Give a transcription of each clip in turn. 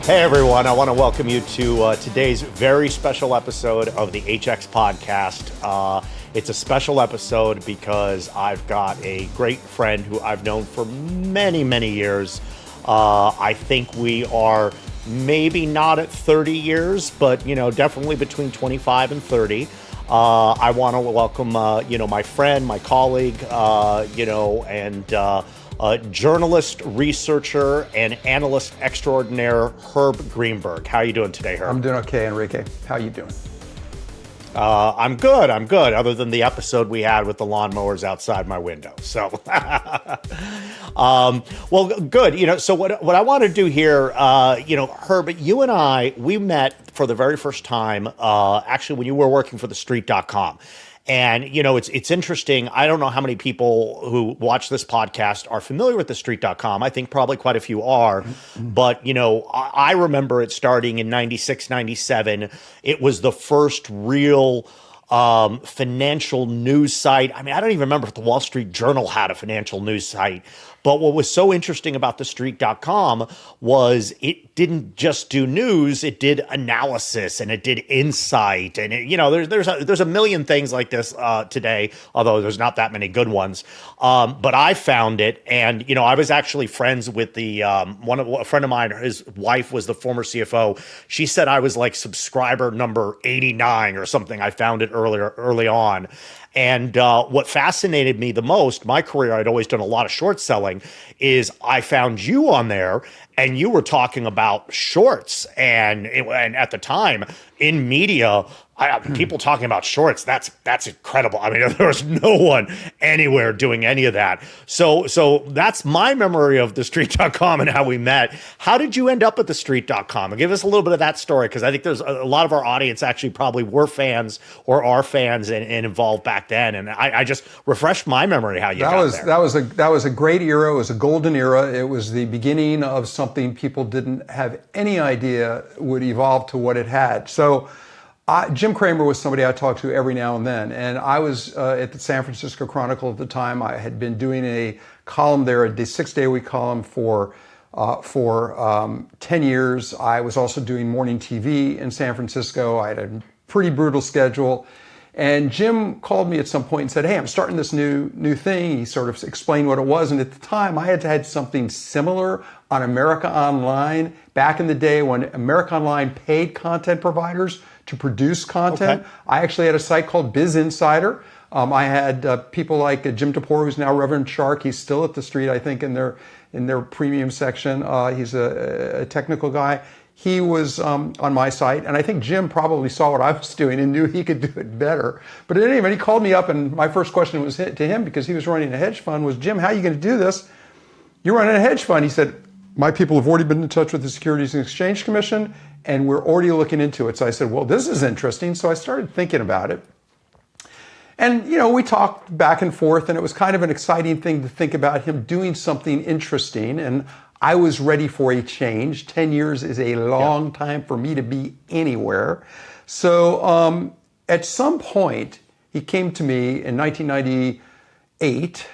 Hey everyone, I want to welcome you to today's very special episode of the HXPodcast. It's a special episode because I've got a great friend who I've known for many, many years. I think we are maybe not at 30 years, but definitely between 25 and 30. I want to welcome my friend, my colleague, journalist, researcher, and analyst extraordinaire, Herb Greenberg. How are you doing today, Herb? I'm doing okay, Enrique. How are you doing? I'm good. Other than the episode we had with the lawnmowers outside my window. So, well, good. So what I want to do here, Herb, you and I, we met for the very first time, actually, when you were working for TheStreet.com. And, it's interesting. I don't know how many people who watch this podcast are familiar with TheStreet.com. I think probably quite a few are. But, I remember it starting in 96, 97. It was the first real financial news site. I mean, I don't even remember if the Wall Street Journal had a financial news site. But what was so interesting about TheStreet.com was it didn't just do news, it did analysis and it did insight. And, there's a million things like this today, although there's not that many good ones. But I found it. And, I was actually friends with a friend of mine, his wife was the former CFO. She said I was like subscriber number 89 or something. I found it early on. And what fascinated me the most, my career, I'd always done a lot of short selling, is I found you on there and you were talking about shorts. And at the time in media, people talking about shorts, that's incredible. I mean, there was no one anywhere doing any of that. So that's my memory of TheStreet.com and how we met. How did you end up at TheStreet.com? And give us a little bit of that story, because I think there's a lot of our audience actually probably were fans or are fans and involved back then. And I just refreshed my memory how you got there. That was a great era. It was a golden era. It was the beginning of something people didn't have any idea would evolve to what it had. So Jim Cramer was somebody I talked to every now and then. And I was at the San Francisco Chronicle at the time. I had been doing a column there, a 6-day-a-week column for 10 years. I was also doing morning TV in San Francisco. I had a pretty brutal schedule. And Jim called me at some point and said, hey, I'm starting this new thing. He sort of explained what it was. And at the time, I had something similar on America Online back in the day when America Online paid content providers to produce content. Okay. I actually had a site called Biz Insider. I had people like Jim Tapor, who's now Reverend Shark. He's still at TheStreet, I think, in their premium section. He's a technical guy. He was on my site, and I think Jim probably saw what I was doing and knew he could do it better. But at any rate, he called me up, and my first question was to him, because he was running a hedge fund, was, Jim, how are you going to do this? You're running a hedge fund. He said, my people have already been in touch with the Securities and Exchange Commission, and we're already looking into it. So I said, well, this is interesting. So I started thinking about it. And, we talked back and forth, and it was kind of an exciting thing to think about him doing something interesting. And I was ready for a change. 10 years is a long time for me to be anywhere. So at some point, he came to me in 1998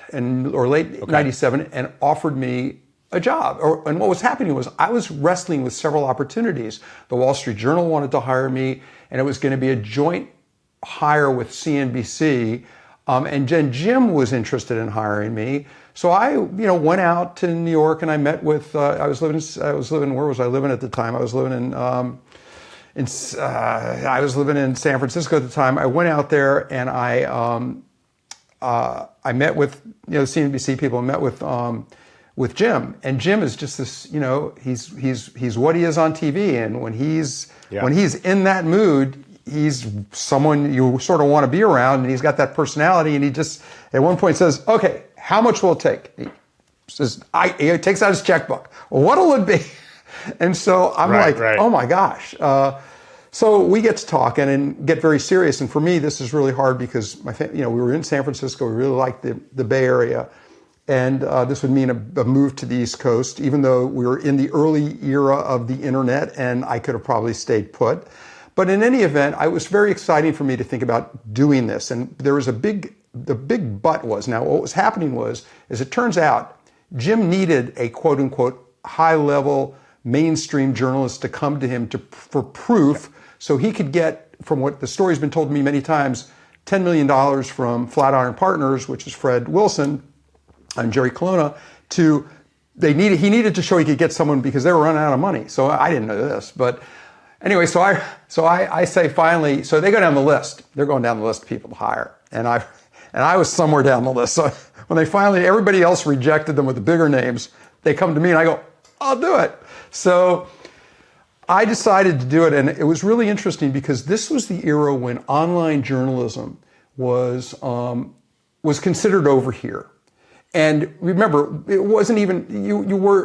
or late 97 and offered me a job. And what was happening was I was wrestling with several opportunities. The Wall Street Journal wanted to hire me, and it was going to be a joint hire with CNBC. And then Jim was interested in hiring me. So I, went out to New York, and I met with, where was I living at the time? I was living in San Francisco at the time. I went out there, and I met with, CNBC people, and met with Jim. And Jim is just this, he's what he is on TV. And when he's in that mood, he's someone you sort of want to be around, and he's got that personality. And he just, at one point says, okay, how much will it take? He says, he takes out his checkbook. Well, what'll it be? And so I'm oh my gosh. So we get to talking and get very serious. And for me, this is really hard because we were in San Francisco. We really liked the Bay Area. And this would mean a move to the East Coast, even though we were in the early era of the internet, and I could have probably stayed put. But in any event, it was very exciting for me to think about doing this. And there was the big but was, now what was happening was, as it turns out, Jim needed a quote unquote high level mainstream journalists to come to him for proof, so he could get, from what the story's been told to me many times, $10 million from Flatiron Partners, which is Fred Wilson and Jerry Colonna, he needed to show he could get someone because they were running out of money. So I didn't know this, but anyway, so I say finally, so they go down the list. They're going down the list of people to hire, and I was somewhere down the list. So when they finally, everybody else rejected them with the bigger names, they come to me and I go, I'll do it. So I decided to do it, and it was really interesting because this was the era when online journalism was considered over here. And remember, it wasn't even,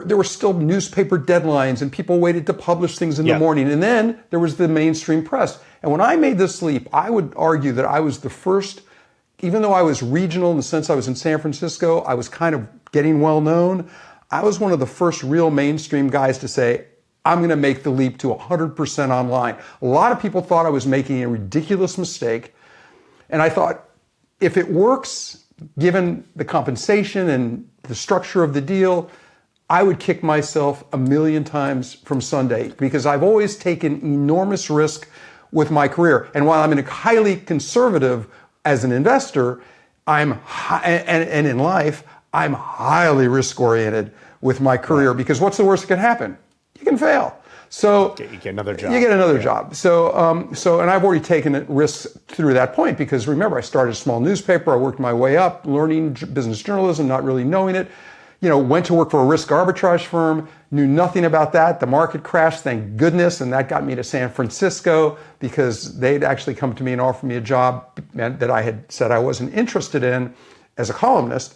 there were still newspaper deadlines and people waited to publish things in the morning. And then there was the mainstream press. And when I made this leap, I would argue that I was the first, even though I was regional in the sense I was in San Francisco, I was kind of getting well known. I was one of the first real mainstream guys to say, I'm going to make the leap to 100% online. A lot of people thought I was making a ridiculous mistake. And I thought, if it works, given the compensation and the structure of the deal, I would kick myself a million times from Sunday because I've always taken enormous risk with my career. And while I'm highly conservative as an investor, and in life, I'm highly risk-oriented with my career because what's the worst that can happen? You can fail. So you get another job. You get another job. So and I've already taken risks through that point because remember, I started a small newspaper. I worked my way up, learning business journalism, not really knowing it. Went to work for a risk arbitrage firm, knew nothing about that. The market crashed, thank goodness, and that got me to San Francisco because they'd actually come to me and offered me a job that I had said I wasn't interested in as a columnist.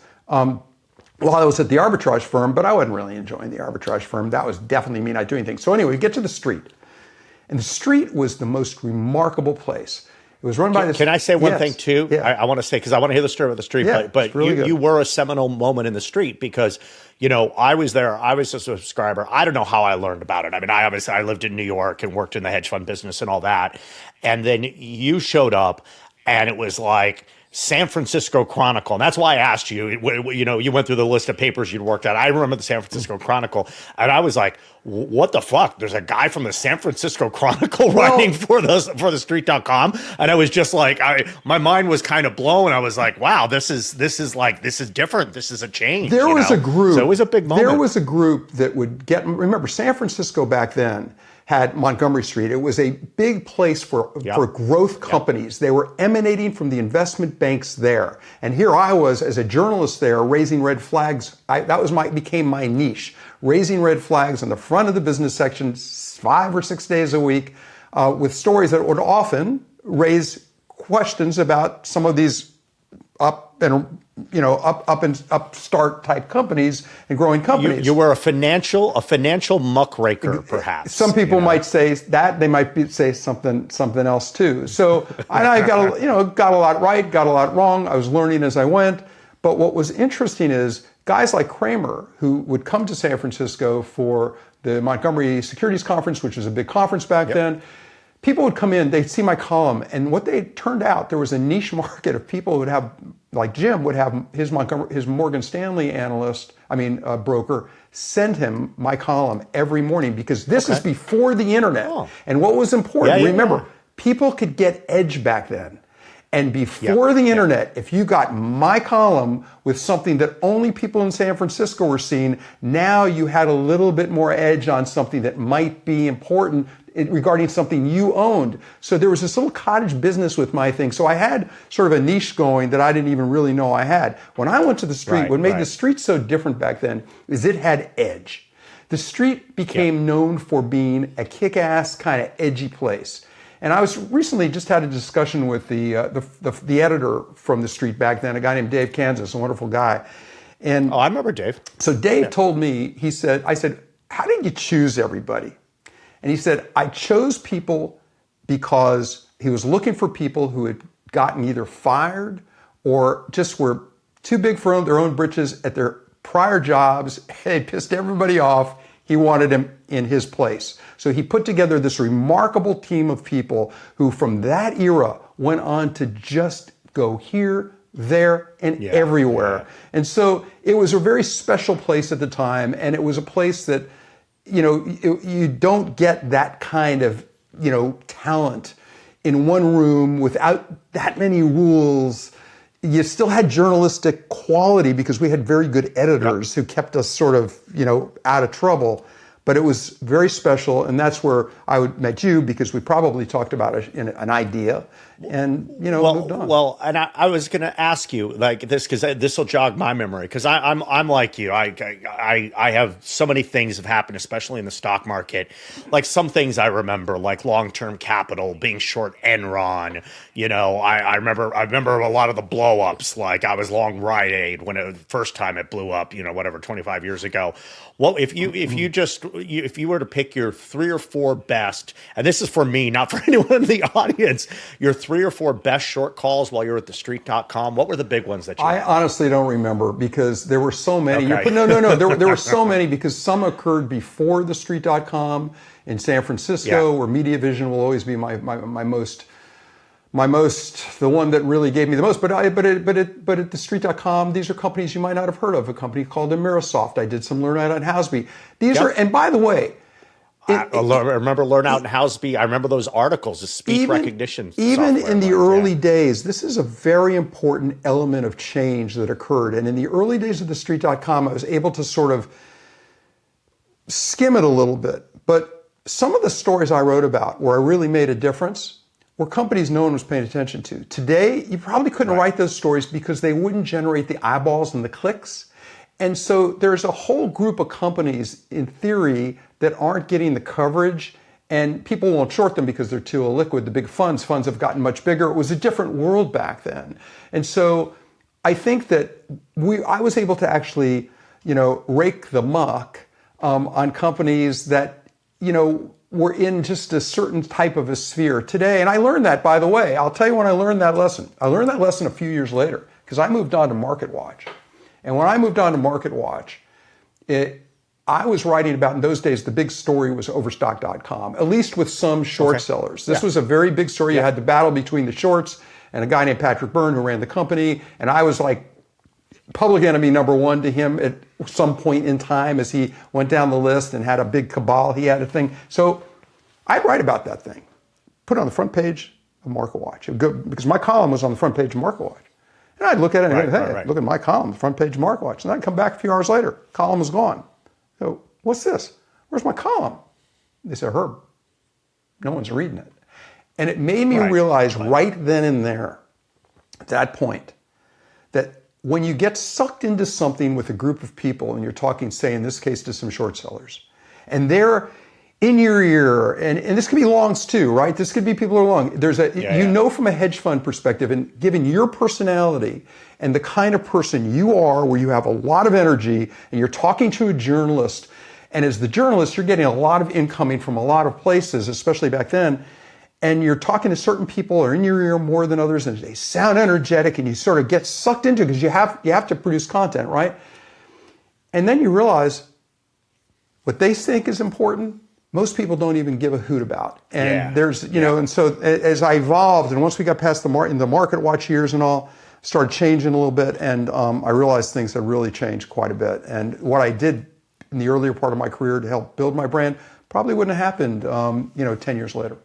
While I was at the arbitrage firm, but I wasn't really enjoying the arbitrage firm. That was definitely me not doing things. So anyway, we get to TheStreet. And TheStreet was the most remarkable place. It was run by this... Can I say one thing too? Yeah. I want to say, because I want to hear the story of TheStreet, Yeah, but really you were a seminal moment in TheStreet because, I was there, I was a subscriber. I don't know how I learned about it. I mean, I lived in New York and worked in the hedge fund business and all that. And then you showed up and it was like... San Francisco Chronicle. And that's why I asked you, you went through the list of papers you'd worked at. I remember the San Francisco Chronicle. And I was like, what the fuck? There's a guy from the San Francisco Chronicle writing for TheStreet.com. And I was just like, my mind was kind of blown. I was like, wow, this is different. This is a change. There was a group. So it was a big moment. There was a group that would remember, San Francisco back then had Montgomery Street. It was a big place for growth companies. Yep. They were emanating from the investment banks there. And here I was as a journalist there raising red flags. Became my niche. Raising red flags on the front of the business section 5 or 6 days a week with stories that would often raise questions about some of these upstart type companies and growing companies. You were a financial muckraker, perhaps. Some people might say that. They might say something else too. So I got a lot right, got a lot wrong. I was learning as I went. But what was interesting is guys like Kramer, who would come to San Francisco for the Montgomery Securities Conference, which was a big conference back then. People would come in, they'd see my column, and what they turned out, there was a niche market of people who would have, like Jim would have his Morgan Stanley broker send him my column every morning because this is before the internet. Oh. And what was important, remember, people could get edge back then. And before the internet, if you got my column with something that only people in San Francisco were seeing, now you had a little bit more edge on something that might be important regarding something you owned. So there was this little cottage business with my thing. So I had sort of a niche going that I didn't even really know I had. When I went to TheStreet, what made TheStreet so different back then is it had edge. TheStreet became known for being a kick-ass kind of edgy place. And I was recently just had a discussion with the editor from TheStreet back then, a guy named Dave Kansas, a wonderful guy. And I remember Dave. So Dave told me, I said, how did you choose everybody? And he said, I chose people because he was looking for people who had gotten either fired or just were too big for their own britches at their prior jobs. They pissed everybody off. He wanted him in his place. So he put together this remarkable team of people who from that era went on to just go here, there, and everywhere. And so it was a very special place at the time. And it was a place that you don't get that kind of, talent in one room without that many rules. You still had journalistic quality because we had very good editors who kept us sort of, out of trouble. But it was very special, and that's where I met you, because we probably talked about an idea, and moved on. Well, and I was going to ask you like this, because this will jog my memory, because I'm like you. I have so many things have happened, especially in the stock market. Like some things I remember, like long-term capital being short Enron. I remember a lot of the blow-ups. Like I was long Rite Aid when the first time it blew up. 25 years ago. Well, if you were to pick your 3 or 4 best, and this is for me, not for anyone in the audience, your 3 or 4 best short calls while you were at TheStreet.com, what were the big ones that you had? I honestly don't remember, because there were so many. Okay. No. There were so many, because some occurred before TheStreet.com in San Francisco, where Media Vision will always be my most, the one that really gave me the most. But at TheStreet.com, these are companies you might not have heard of. A company called Humorous. I did some Learn Out and Houseby. These are, and by the way, I remember Learn Out and Houseby. I remember those articles, the speech recognition. Even in the early days, this is a very important element of change that occurred. And in the early days of TheStreet.com, I was able to sort of skim it a little bit. But some of the stories I wrote about where I really made a difference were companies no one was paying attention to. Today, you probably couldn't write those stories because they wouldn't generate the eyeballs and the clicks. And so there's a whole group of companies, in theory, that aren't getting the coverage, and people won't short them because they're too illiquid. The big funds have gotten much bigger. It was a different world back then. And so I think that I was able to actually, rake the muck on companies that, were in just a certain type of a sphere today. And I learned that, by the way. I'll tell you when I learned that lesson. I learned that lesson a few years later, because I moved on to MarketWatch. And when I moved on to MarketWatch, I was writing about, in those days, the big story was Overstock.com, at least with some short sellers. This was a very big story. You had the battle between the shorts and a guy named Patrick Byrne, who ran the company. And I was like public enemy number 1 to him at some point in time as he went down the list and had a big cabal. He had a thing. So I'd write about that thing, put it on the front page of MarketWatch, because my column was on the front page of MarketWatch. And I'd look at it and hey, look at my column, the front page of MarketWatch. And I'd come back a few hours later, column was gone. So what's this? Where's my column? They said, Herb, no one's reading it. And it made me realize right then and there, at that point, that when you get sucked into something with a group of people, and you're talking, say, in this case, to some short sellers, and they're in your ear, and this could be longs too, right? This could be people who are long. There's from a hedge fund perspective, and given your personality and the kind of person you are, where you have a lot of energy, and you're talking to a journalist, and as the journalist, you're getting a lot of incoming from a lot of places, especially back then, and you're talking to certain people are in your ear more than others, and they sound energetic, and you sort of get sucked into it because you have to produce content, right? And then you realize what they think is important, most people don't even give a hoot about. And there's, and so as I evolved, and once we got past in the MarketWatch years and all, started changing a little bit, and I realized things had really changed quite a bit. And what I did in the earlier part of my career to help build my brand probably wouldn't have happened, 10 years later.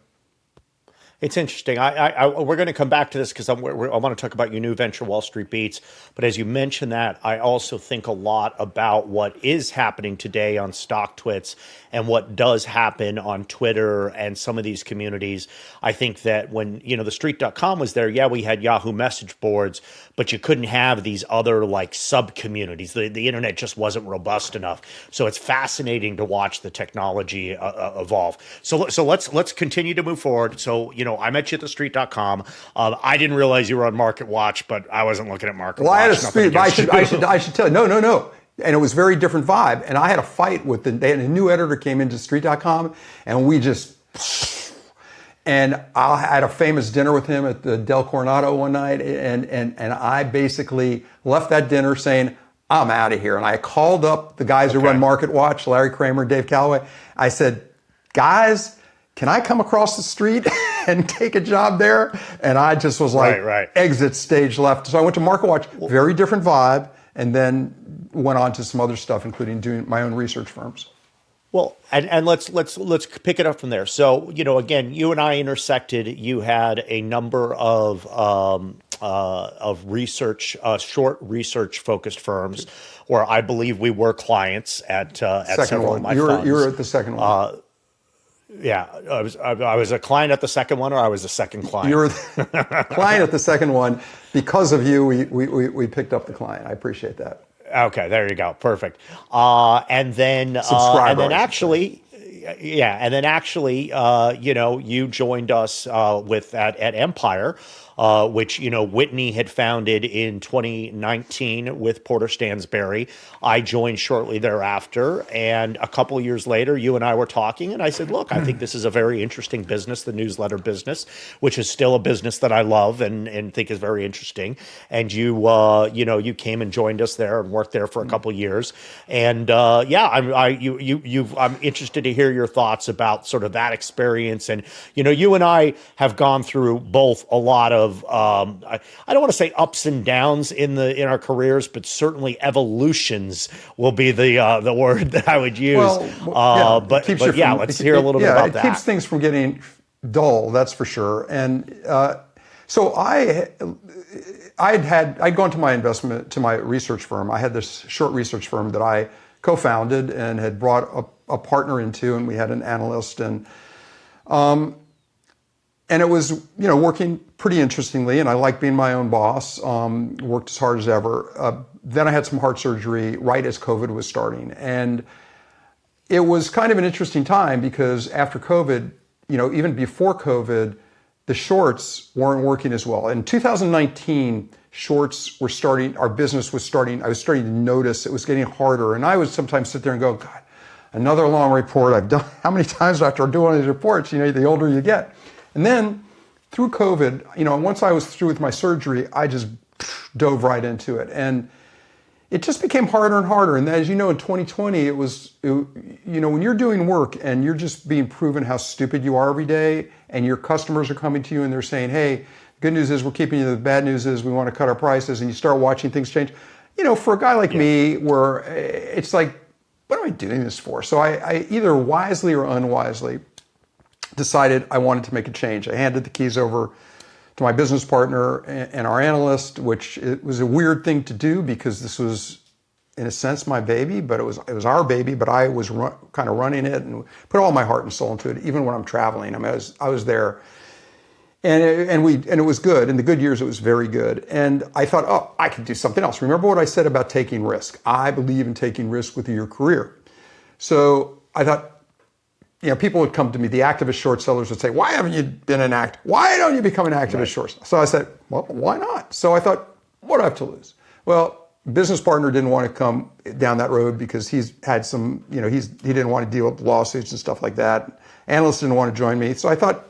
It's interesting. We're going to come back to this because I want to talk about your new venture, Wall Street Beats. But as you mentioned that, I also think a lot about what is happening today on StockTwits and what does happen on Twitter and some of these communities. I think that when, TheStreet.com was there, we had Yahoo message boards, but you couldn't have these other like sub-communities. The internet just wasn't robust enough. So it's fascinating to watch the technology evolve. So let's continue to move forward. So, I met you at TheStreet.com. I didn't realize you were on MarketWatch, but I wasn't looking at MarketWatch. Well, I had a speed. I should tell you. No. And it was a very different vibe. And I had a fight with they had a new editor came into TheStreet.com, and we just. And I had a famous dinner with him at the Del Coronado one night, and I basically left that dinner saying, I'm out of here. And I called up the guys who run MarketWatch, Larry Kramer, Dave Calloway. I said, guys, can I come across the street and take a job there? And I just was like, exit stage left. So I went to MarketWatch, very different vibe, and then went on to some other stuff, including doing my own research firms. Well, and let's pick it up from there. So, again, you and I intersected. You had a number of research, short research focused firms, where I believe we were clients at several of my funds. You were at the second one. Yeah, I was a client at the second one, or I was a second client. You were the client at the second one. Because of you, we picked up the client. I appreciate that. Okay, there you go. Perfect. And then actually, you joined us at Empire, which Whitney had founded in 2019 with Porter Stansberry. I joined shortly thereafter, and a couple of years later, you and I were talking, and I said, "Look, I think this is a very interesting business, the newsletter business, which is still a business that I love and think is very interesting." And you came and joined us there and worked there for a couple of years. And I'm interested to hear your thoughts about sort of that experience. And you and I have gone through both a lot of I don't want to say ups and downs in our careers, but certainly evolutions will be the word that I would use. Let's hear a little bit about that. It keeps things from getting dull, that's for sure. And so I'd gone to my research firm. I had this short research firm that I co-founded and had brought a partner into, and we had an analyst, and it was working pretty interestingly, and I liked being my own boss. Worked as hard as ever. Then I had some heart surgery right as COVID was starting, and it was kind of an interesting time because after COVID, even before COVID, the shorts weren't working as well. In 2019, shorts were starting. Our business was starting. I was starting to notice it was getting harder, and I would sometimes sit there and go, "God, another long report. I've done how many times after doing one of these reports? The older you get." And then through COVID, once I was through with my surgery, I just dove right into it. And it just became harder and harder. And as you know, in 2020, when you're doing work and you're just being proven how stupid you are every day, and your customers are coming to you and they're saying, "Hey, good news is we're keeping you. The bad news is we want to cut our prices," and you start watching things change. For a guy like me, where it's like, what am I doing this for? So I either wisely or unwisely decided I wanted to make a change. I handed the keys over to my business partner and our analyst, which it was a weird thing to do because this was, in a sense, my baby, but it was our baby. But I was kind of running it and put all my heart and soul into it, even when I'm traveling. I mean, I was there, and it was good. In the good years, it was very good. And I thought, oh, I could do something else. Remember what I said about taking risk? I believe in taking risk with your career. So I thought, people would come to me, the activist short sellers would say, "Why haven't you been an Why don't you become an activist short seller?" So I said, well, why not? So I thought, what do I have to lose? Well, business partner didn't want to come down that road because he's had some, he didn't want to deal with lawsuits and stuff like that. Analysts didn't want to join me. So I thought,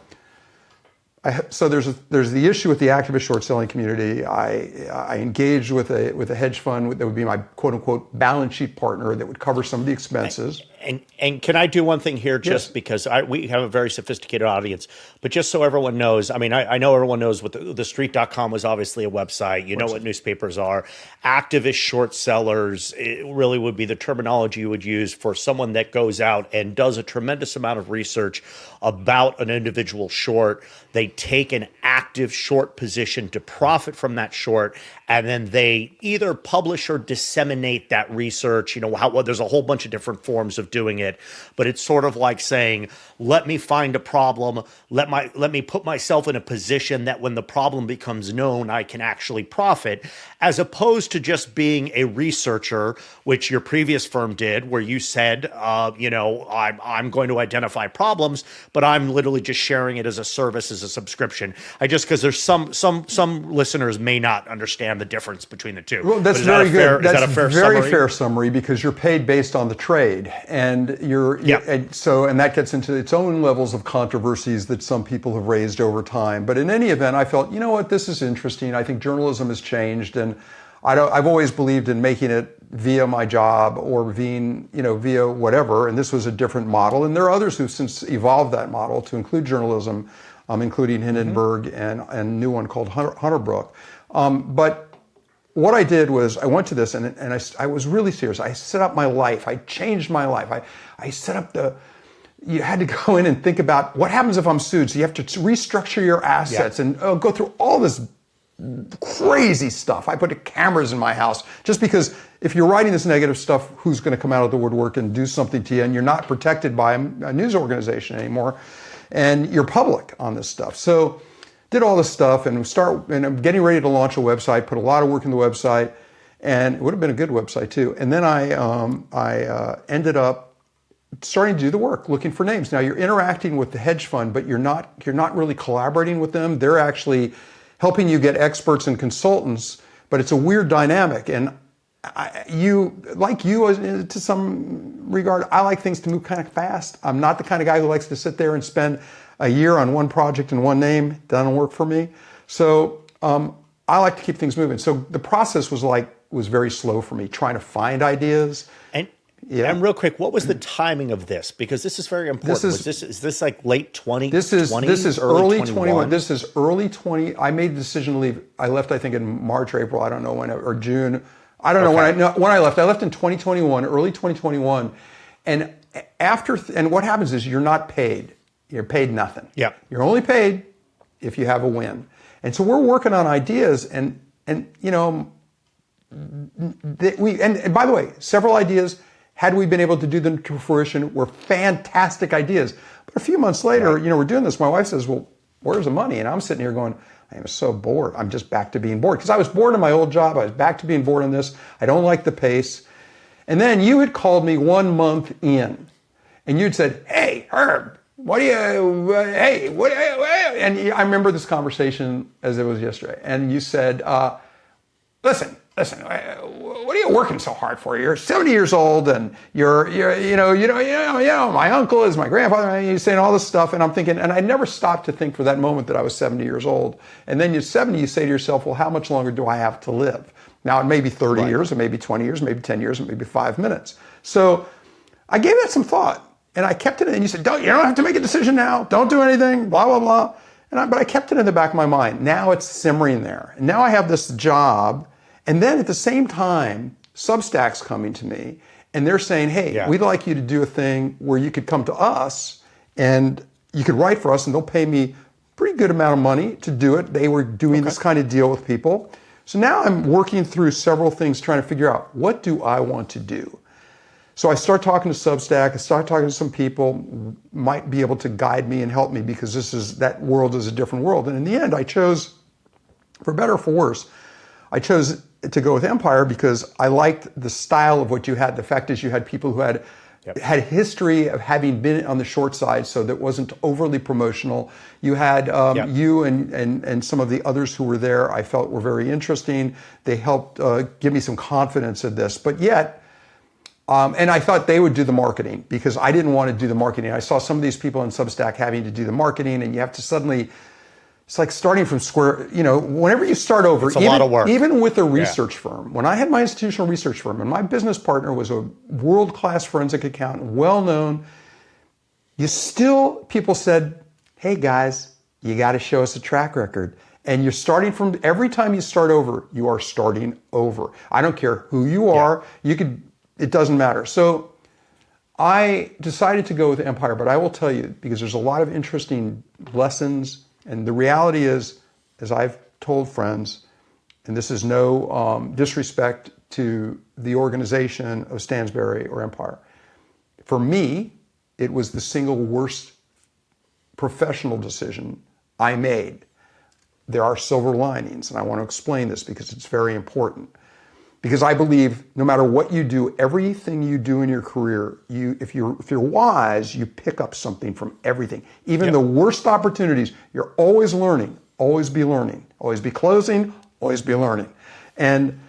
so there's the issue with the activist short selling community. I engaged with a hedge fund that would be my quote unquote balance sheet partner that would cover some of the expenses. And can I do one thing here, just because we have a very sophisticated audience, but just so everyone knows, I mean, I know everyone knows what TheStreet.com was obviously a website. You know what newspapers are. Activist short sellers, it really would be the terminology you would use for someone that goes out and does a tremendous amount of research about an individual short. They take an active short position to profit from that short, and then they either publish or disseminate that research. There's a whole bunch of different forms of doing it, but it's sort of like saying, let me find a problem, let me put myself in a position that when the problem becomes known, I can actually profit, as opposed to just being a researcher, which your previous firm did, where you said, I'm going to identify problems, but I'm literally just sharing it as a service, as a subscription. Because there's some listeners may not understand the difference between the two. Well, that's very good. That's a very fair summary because you're paid based on the trade, and and that gets into its own levels of controversies that some people have raised over time. But in any event, I felt, this is interesting. I think journalism has changed, and I've always believed in making it via my job or via whatever. And this was a different model, and there are others who've since evolved that model to include journalism, including Hindenburg and a new one called Hunterbrook. But what I did was I went to this and I was really serious. I set up my life. I changed my life. I set up you had to go in and think about what happens if I'm sued. So you have to restructure your assets and go through all this crazy stuff. I put cameras in my house just because if you're writing this negative stuff, who's going to come out of the woodwork and do something to you, and you're not protected by a news organization anymore, and you're public on this stuff. So did all this stuff and I'm getting ready to launch a website, put a lot of work in the website, and it would have been a good website too. And then I ended up starting to do the work, looking for names. Now you're interacting with the hedge fund, but you're not really collaborating with them. They're actually helping you get experts and consultants, but it's a weird dynamic. And to some regard, I like things to move kind of fast. I'm not the kind of guy who likes to sit there and spend a year on one project and one name. That doesn't work for me. So I like to keep things moving. So the process was very slow for me, trying to find ideas. And real quick, what was the timing of this? Because this is very important. Is this like late 2020? This is early 21. This is early 20. I made the decision to leave. I left, I think, in March or April. I don't know when, or June. I don't know when I left. I left in 2021, early 2021. And what happens is you're not paid. You're paid nothing. Yeah. You're only paid if you have a win. And so we're working on ideas and you know, and by the way, several ideas, had we been able to do them to fruition, were fantastic ideas. But a few months later, you know, we're doing this. My wife says, well, where's the money? And I'm sitting here going, I am so bored. I'm just back to being bored. Because I was bored in my old job. I was back to being bored in this. I don't like the pace. And then you had called me 1 month in. And you'd said, hey, Herb, and I remember this conversation as it was yesterday. And you said, listen, what are you working so hard for? You're 70 years old, and you're my uncle is my grandfather, and you're saying all this stuff, and I'm thinking, and I never stopped to think for that moment that I was 70 years old. And then you're 70, you say to yourself, well, how much longer do I have to live? Now, it may be 30 years, it may be 20 years, maybe 10 years, it may be 5 minutes. So I gave that some thought, and I kept it in, and you said, you don't have to make a decision now, don't do anything, blah, blah, blah. But I kept it in the back of my mind. Now it's simmering there. And now I have this job. And then at the same time, Substack's coming to me and they're saying, hey, we'd like you to do a thing where you could come to us and you could write for us and they'll pay me a pretty good amount of money to do it. They were doing this kind of deal with people. So now I'm working through several things trying to figure out, what do I want to do? So I start talking to Substack, I start talking to some people, might be able to guide me and help me because that world is a different world. And in the end, I chose, for better or for worse, I chose to go with Empire because I liked the style of what you had. The fact is you had people who had history of having been on the short side, so that wasn't overly promotional. You had you and some of the others who were there I felt were very interesting. They helped give me some confidence in this. But yet, and I thought they would do the marketing because I didn't want to do the marketing. I saw some of these people in Substack having to do the marketing, and you have to suddenly... It's like starting from square, whenever you start over, it's a lot of work. Even with a research firm. When I had my institutional research firm and my business partner was a world-class forensic accountant, well-known, people said, hey guys, you got to show us a track record. And you're starting from, every time you start over, you are starting over. I don't care who you are, it doesn't matter. So I decided to go with Empire, but I will tell you, because there's a lot of interesting lessons. And the reality is, as I've told friends, and this is no disrespect to the organization of Stansberry or Empire, for me, it was the single worst professional decision I made. There are silver linings, and I want to explain this because it's very important. Because I believe no matter what you do, everything you do in your career, if you're wise, you pick up something from everything. Even the worst opportunities, you're always learning, always be learning, always be closing, always be learning. And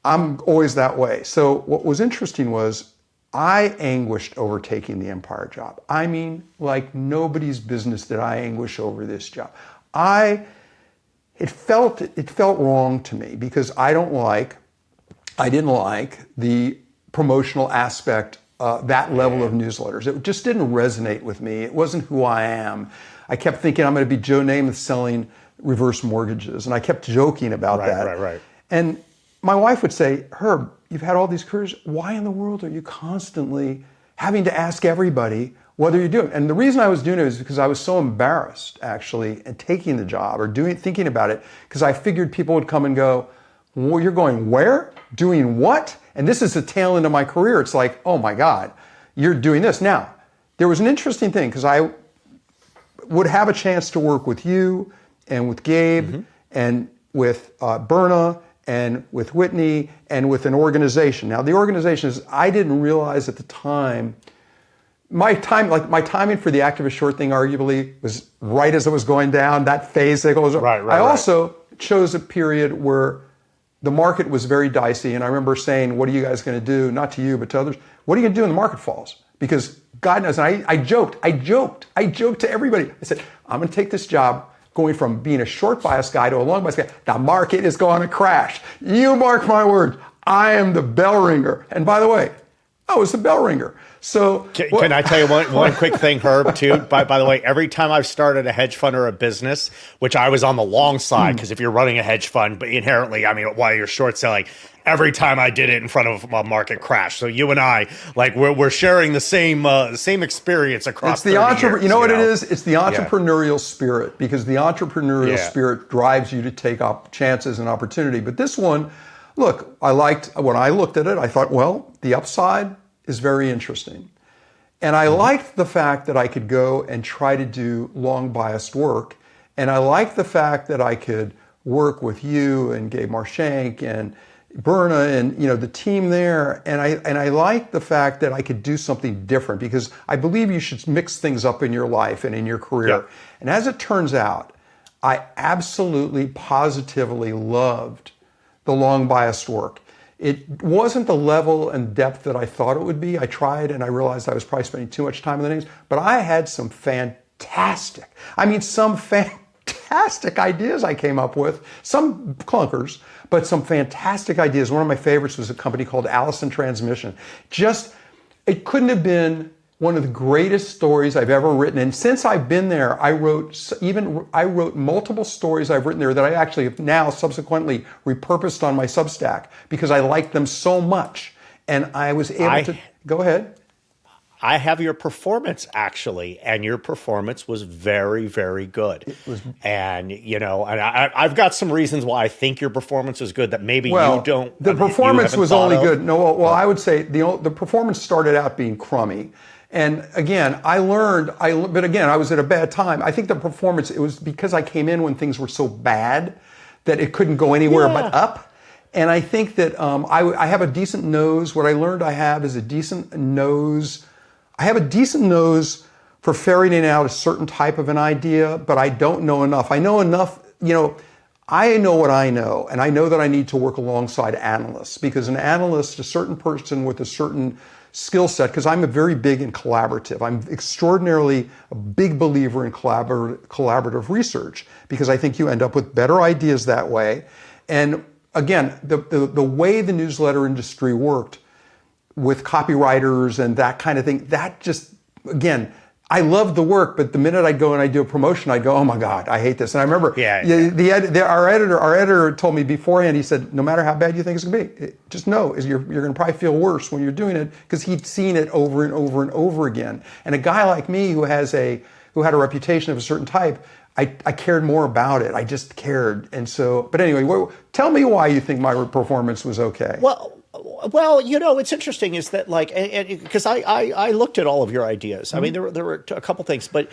I'm always that way. So what was interesting was I anguished over taking the Empire job. I mean, like nobody's business did I anguish over this job. It felt wrong to me because I didn't like the promotional aspect, that level of newsletters. It just didn't resonate with me. It wasn't who I am. I kept thinking I'm going to be Joe Namath selling reverse mortgages, and I kept joking about that. Right. And my wife would say, Herb, you've had all these careers. Why in the world are you constantly having to ask everybody whether you're doing it? And the reason I was doing it is because I was so embarrassed, actually, in taking the job or thinking about it, because I figured people would come and go, well, you're going where? Doing what? And this is the tail end of my career. It's like, oh my God, you're doing this. Now, there was an interesting thing, because I would have a chance to work with you and with Gabe and with Berna and with Whitney and with an organization. Now, the organization is, I didn't realize at the time, my timing for the activist short thing arguably was right as it was going down, that phase that goes. I also chose a period where the market was very dicey, and I remember saying, what are you guys going to do? Not to you, but to others. What are you going to do when the market falls? Because God knows, and I joked to everybody. I said, I'm going to take this job going from being a short bias guy to a long bias guy. The market is going to crash. You mark my words. I am the bell ringer. And by the way, I was the bell ringer. So can I tell you one quick thing, Herb, too? By the way, every time I've started a hedge fund or a business, which I was on the long side, because if you're running a hedge fund, but inherently, I mean, while you're short selling, every time I did it in front of a market crash. So you and I, like, we're sharing the same experience across. It's the entrepreneur. You know what it is? It's the entrepreneurial spirit, because the entrepreneurial spirit drives you to take up chances and opportunity. But this one, look, when I looked at it, I thought, well, the upside is very interesting. And I liked the fact that I could go and try to do long biased work. And I liked the fact that I could work with you and Gabe Marshank and Berna and the team there. And I liked the fact that I could do something different, because I believe you should mix things up in your life and in your career. Yeah. And as it turns out, I absolutely positively loved the long biased work. It wasn't the level and depth that I thought it would be. I tried, and I realized I was probably spending too much time in the names, but I had some fantastic ideas I came up with, some clunkers, but some fantastic ideas. One of my favorites was a company called Allison Transmission. It couldn't have been one of the greatest stories I've ever written. And since I've been there, I wrote multiple stories I've written there that I actually have now subsequently repurposed on my Substack, because I liked them so much. And I was able to go ahead. I have your performance, actually, and your performance was very, very good. And I've got some reasons why I think your performance is good that maybe you don't. The performance was only good. No, well, I would say the performance started out being crummy. And again, I was at a bad time. I think the performance, it was because I came in when things were so bad that it couldn't go anywhere but up. And I think that I have a decent nose. What I learned I have is a decent nose. I have a decent nose for ferreting out a certain type of an idea, but I don't know enough. I know enough, I know what I know, and I know that I need to work alongside analysts, because an analyst, a certain person with a certain skill set, because I'm a very big and collaborative. I'm extraordinarily a big believer in collaborative research, because I think you end up with better ideas that way. And again, the way the newsletter industry worked with copywriters and that kind of thing, that just, again, I loved the work, but the minute I'd go and I'd do a promotion, I'd go, oh my God, I hate this. And I remember our editor told me beforehand, he said, no matter how bad you think it's going to be, just know you're going to probably feel worse when you're doing it, because he'd seen it over and over and over again. And a guy like me who had a reputation of a certain type, I cared more about it. I just cared. And so, but anyway, tell me why you think my performance was okay. Well, it's interesting is that, like, because I looked at all of your ideas. I mean, there were a couple things, but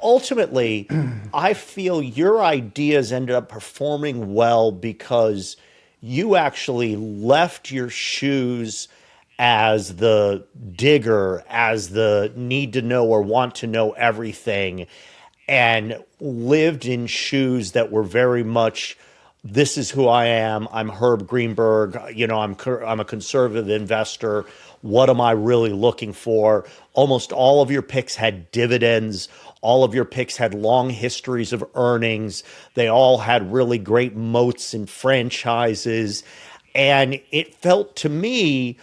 ultimately, I feel your ideas ended up performing well because you actually left your shoes as the digger, as the need to know or want to know everything, and lived in shoes that were very much, this is who I am. I'm Herb Greenberg. I'm a conservative investor. What am I really looking for? Almost all of your picks had dividends. All of your picks had long histories of earnings. They all had really great moats and franchises. And it felt to me,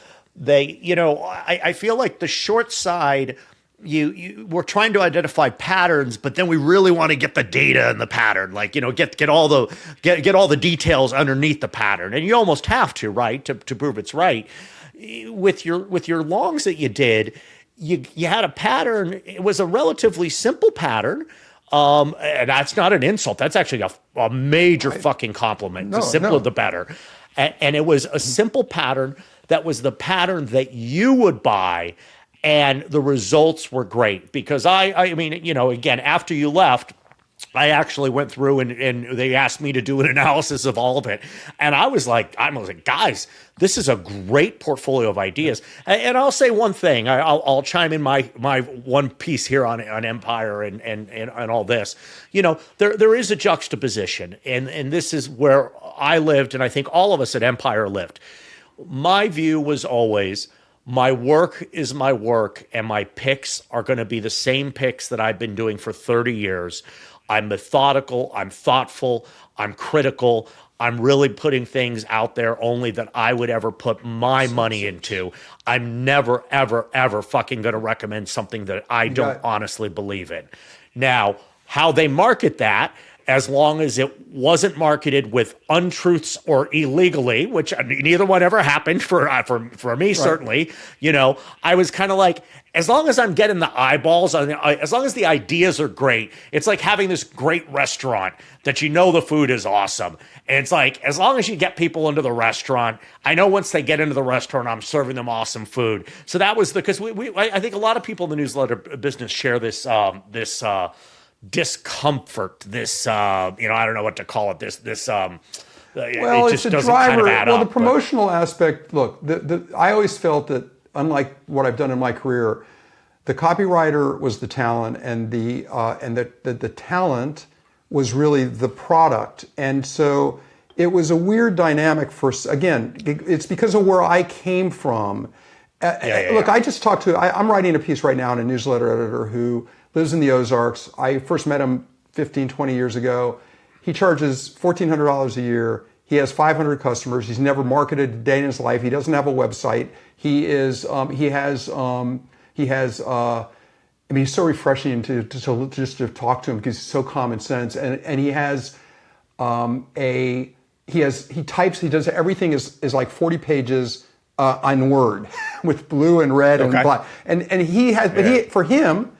I feel like the short side we're trying to identify patterns, but then we really want to get the data in the pattern, like, get all the details underneath the pattern. And you almost have to, right, to prove it's right. With your longs that you did, you had a pattern. It was a relatively simple pattern. And that's not an insult. That's actually a major fucking compliment. The simpler, the better. And it was a simple pattern that was the pattern that you would buy. And the results were great because I mean, again, after you left, I actually went through and they asked me to do an analysis of all of it. And I was like, guys, this is a great portfolio of ideas. And I'll say one thing. I'll chime in my one piece here on Empire and all this. There is a juxtaposition. And this is where I lived, and I think all of us at Empire lived. My view was always, my work is my work, and my picks are going to be the same picks that I've been doing for 30 years. I'm methodical, I'm thoughtful, I'm critical. I'm really putting things out there only that I would ever put my money into. I'm never, ever, ever fucking going to recommend something that I don't honestly believe in. Now, how they market that, as long as it wasn't marketed with untruths or illegally, which neither one ever happened for me, right. Certainly, I was kind of like, as long as I'm getting the eyeballs, as long as the ideas are great, it's like having this great restaurant that the food is awesome. And it's like, as long as you get people into the restaurant, I know once they get into the restaurant, I'm serving them awesome food. So that was because I think a lot of people in the newsletter business share this discomfort, this I don't know what to call it, well, it it's just a doesn't driver. kind of add well, up, the promotional aspect. Look, I always felt that, unlike what I've done in my career, the copywriter was the talent, and the talent was really the product. And so it was a weird dynamic again, it's because of where I came from. Look, I just talked to, I'm writing a piece right now in a newsletter editor who lives in the Ozarks. I first met him 15, 20 years ago. He charges $1,400 a year. He has 500 customers. He's never marketed a day in his life. He doesn't have a website. He's so refreshing to just to talk to him because he's so common sense. And he does everything is like 40 pages on Word with blue and red and black. For him,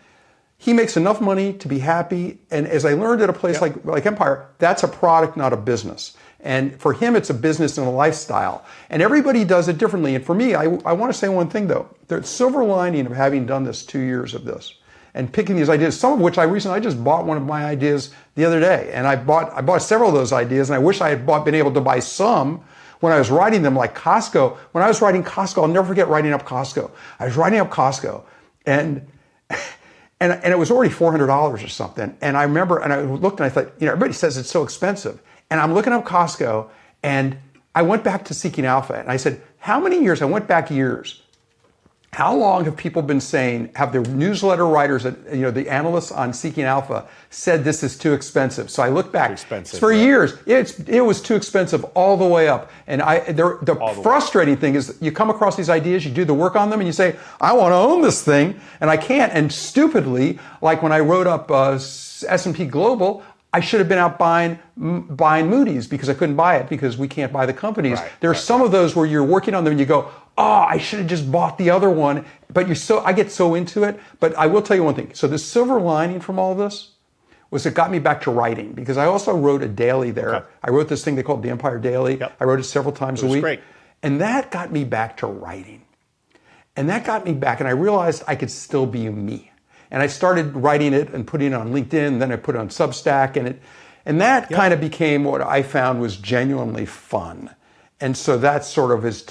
he makes enough money to be happy. And as I learned at a place like Empire, that's a product, not a business. And for him, it's a business and a lifestyle. And everybody does it differently. And for me, I want to say one thing, though. The silver lining of having done this 2 years of this and picking these ideas, some of which I just bought one of my ideas the other day. And I bought several of those ideas, and I wish I had been able to buy some when I was writing them, like Costco. When I was writing Costco, I'll never forget writing up Costco. I was writing up Costco, and it was already $400 or something. And I remember, and I looked and I thought, everybody says it's so expensive. And I'm looking up Costco, and I went back to Seeking Alpha, and I said, how many years? I went back years. How long have people been saying, have the newsletter writers, the analysts on Seeking Alpha said this is too expensive? So I look back. For years, it was too expensive all the way up. And the frustrating thing is you come across these ideas, you do the work on them, and you say, I want to own this thing, and I can't. And stupidly, like when I wrote up S&P Global, I should have been out buying Moody's because I couldn't buy it because we can't buy the companies. There are some of those where you're working on them and you go, I should have just bought the other one. But I get so into it. But I will tell you one thing. So the silver lining from all this was it got me back to writing because I also wrote a daily there. Okay. I wrote this thing they called the Empire Daily. Yep. I wrote it several times a week. Great. And that got me back to writing. And that got me back. And I realized I could still be me. And I started writing it and putting it on LinkedIn. And then I put it on Substack. And that kind of became what I found was genuinely fun. And so that sort of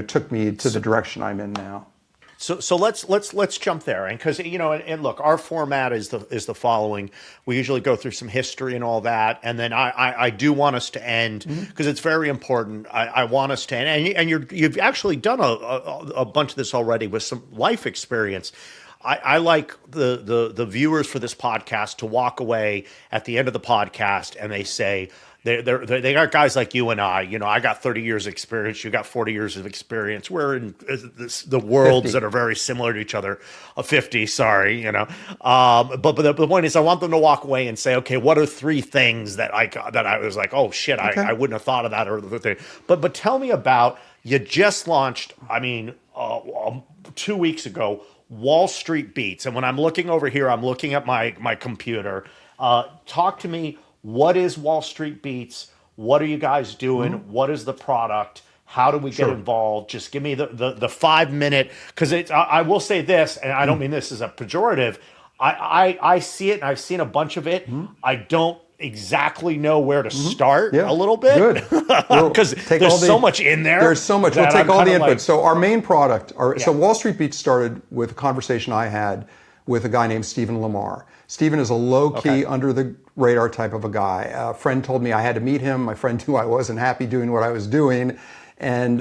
took me to the direction I'm in now. So let's jump there, and because and look, our format is the following. We usually go through some history and all that, and then I do want us to end because it's very important. I want us to end, and you've actually done a bunch of this already with some life experience. I like the viewers for this podcast to walk away at the end of the podcast and they say, They got guys like you and I. I got 30 years experience. You got 40 years of experience. We're in the worlds 50. that are very similar to each other. 50, sorry. But the point is, I want them to walk away and say, okay, what are three things that I was like, oh shit, Okay. I wouldn't have thought of that or the thing. But tell me about, you just launched. I mean, 2 weeks ago, Wall Street Beats. And when I'm looking over here, I'm looking at my computer. Talk to me. What is Wall Street Beats? What are you guys doing? What is the product? How do we get involved? Just give me the 5 minute, because I will say this, and I don't mean this as a pejorative. I see it, and I've seen a bunch of it. I don't exactly know where to start a little bit. Good. Because there's so much in there. There's so much. We'll that take I'm all the kinda input. like- So our main product, so Wall Street Beats started with a conversation I had with a guy named Stephen Lamar. Stephen is a low-key, under-the-radar type of a guy. A friend told me I had to meet him. My friend knew I wasn't happy doing what I was doing. And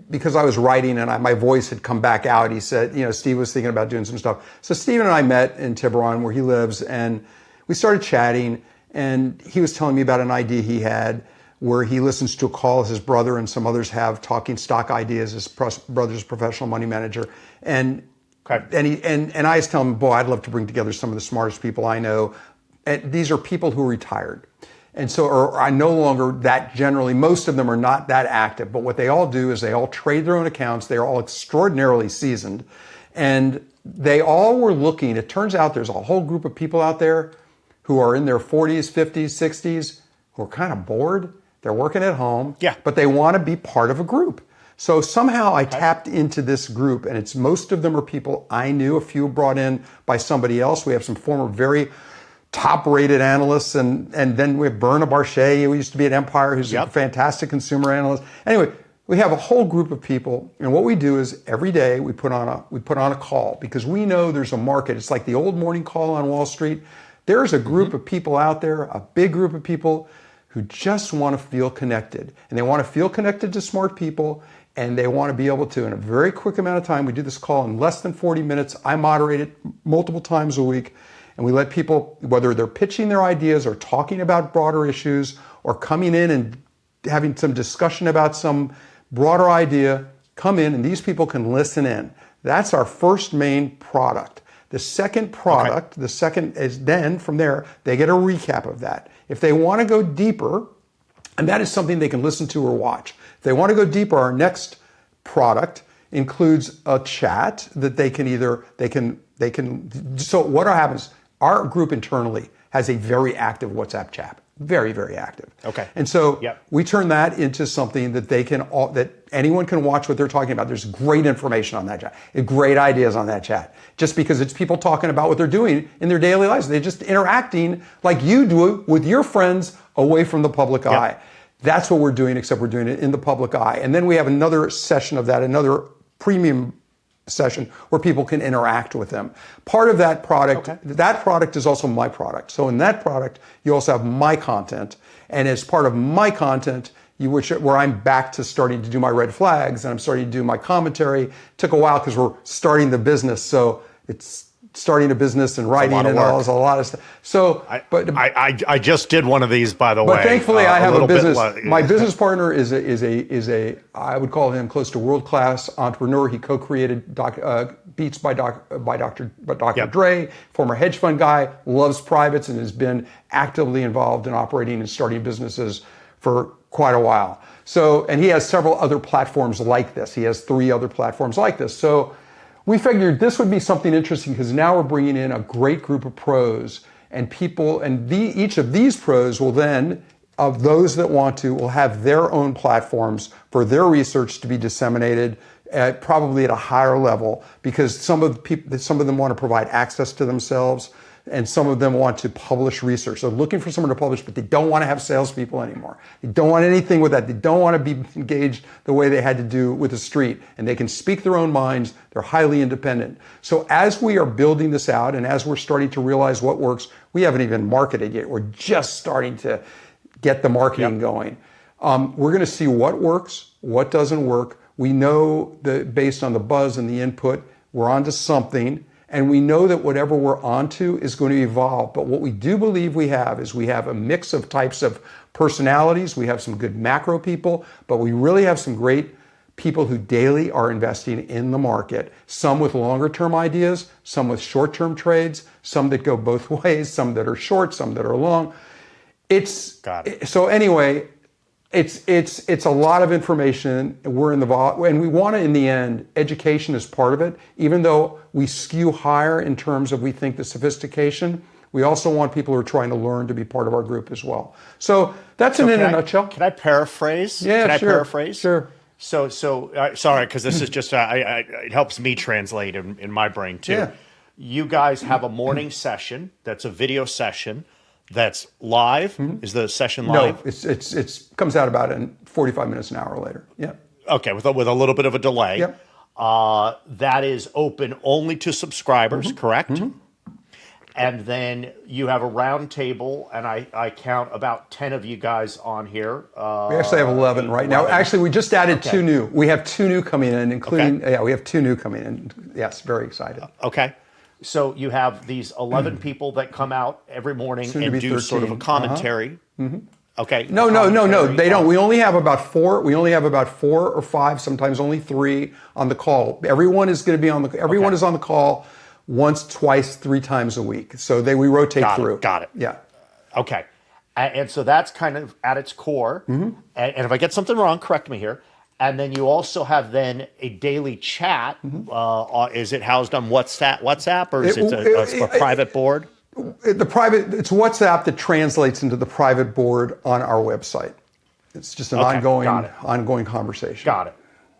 because I was writing and my voice had come back out, he said, Steve was thinking about doing some stuff. So Stephen and I met in Tiburon, where he lives, and we started chatting. And he was telling me about an idea he had where he listens to a call his brother and some others have, talking stock ideas. His brother's a professional money manager. And I was telling him, boy, I'd love to bring together some of the smartest people I know. And these are people who are retired. And so, or are no longer that generally, most of them are not that active, but what they all do is they all trade their own accounts. They're all extraordinarily seasoned. And they all were looking, it turns out there's a whole group of people out there who are in their 40s, 50s, 60s, who are kind of bored. They're working at home, but they want to be part of a group. So somehow I tapped into this group, and most of them are people I knew, a few brought in by somebody else. We have some former very top-rated analysts, and then we have Berna Barchet, who used to be at Empire, who's a fantastic consumer analyst. Anyway, we have a whole group of people, and what we do is every day we put on a call, because we know there's a market. It's like the old morning call on Wall Street. There's a group of people out there, a big group of people, who just want to feel connected, and they want to feel connected to smart people. And they want to be able to, in a very quick amount of time, we do this call in less than 40 minutes. I moderate it multiple times a week. And we let people, whether they're pitching their ideas or talking about broader issues or coming in and having some discussion about some broader idea, come in and these people can listen in. That's our first main product. The second product, the second is then from there, they get a recap of that. If they want to go deeper, and that is something they can listen to or watch. If they want to go deeper, our next product includes a chat that so what happens, our group internally has a very active WhatsApp chat. Very, very active. Okay. And so we turn that into something that that anyone can watch what they're talking about. There's great information on that chat, great ideas on that chat. Just because it's people talking about what they're doing in their daily lives. They're just interacting like you do with your friends away from the public eye. That's what we're doing, except we're doing it in the public eye. And then we have another session of that, another premium session where people can interact with them. Part of that product, that product is also my product. So in that product, you also have my content. And as part of my content, where I'm back to starting to do my red flags and I'm starting to do my commentary. It took a while because we're starting the business. So it's starting a business and writing and all, a lot of stuff. So, I just did one of these, by the way. But thankfully, I have a business. My Yeah. business partner is a I would call him close to world-class entrepreneur. He co-created Beats by Dr. Dre, former hedge fund guy, loves privates, and has been actively involved in operating and starting businesses for quite a while. So, and he has several other platforms like this. He has 3 other platforms like this. So we figured this would be something interesting because now we're bringing in a great group of pros and people, and each of these pros will then, of those that want to, will have their own platforms for their research to be disseminated probably at a higher level, because some of them want to provide access to themselves and some of them want to publish research. They're looking for someone to publish, but they don't want to have salespeople anymore. They don't want anything with that. They don't want to be engaged the way they had to do with TheStreet, and they can speak their own minds. They're highly independent. So as we are building this out and as we're starting to realize what works, we haven't even marketed yet. We're just starting to get the marketing going. We're going to see what works, what doesn't work. We know that based on the buzz and the input, we're onto something. And we know that whatever we're onto is going to evolve. But what we do believe we have is we have a mix of types of personalities. We have some good macro people, but we really have some great people who daily are investing in the market. Some with longer term ideas, some with short term trades, some that go both ways, some that are short, some that are long. Got it. So anyway, it's a lot of information. We're in the and we want to, in the end, education is part of it. Even though we skew higher in terms of we think the sophistication, we also want people who are trying to learn to be part of our group as well. So that's in a nutshell. Can I paraphrase? Yeah, can sure. I paraphrase? Sure. So sorry, because this is just it helps me translate in my brain too. Yeah. You guys have a morning session that's a video session. That's live. Is the session live? No, it's comes out about in 45 minutes, an hour later. Yeah. Okay, with a little bit of a delay. Yep. That is open only to subscribers, correct? And then you have a round table, and I count about 10 of you guys on here. We actually have 11 right now. Actually, we just added 2 new. We have 2 new coming in, including we have 2 new coming in. Yes, very excited. Okay. So you have these 11 people that come out every morning Soon to and be do 13. sort of a commentary. Okay. No. They don't. We only have about 4. We only have about 4 or 5, sometimes only 3 on the call. Everyone is going to be on the. Everyone is on the call once, twice, 3 times a week. So we rotate through. Got it. Yeah. Okay. And so that's kind of at its core. And if I get something wrong, correct me here. And then you also have then a daily chat. Is it housed on WhatsApp or is it a private board? It's WhatsApp that translates into the private board on our website. It's just an ongoing conversation. Got it.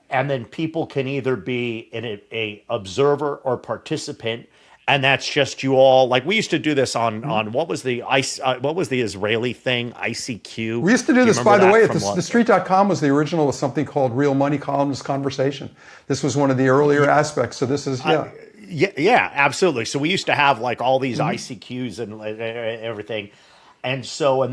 And then people can either be a observer or participant, and that's just you all. Like we used to do this on what was the Israeli thing, ICQ. We used to do this, by the way, at TheStreet.com was the original of something called Real Money Columnist Conversation. This was one of the earlier aspects. So this is Yeah, absolutely. So we used to have like all these ICQs and everything. And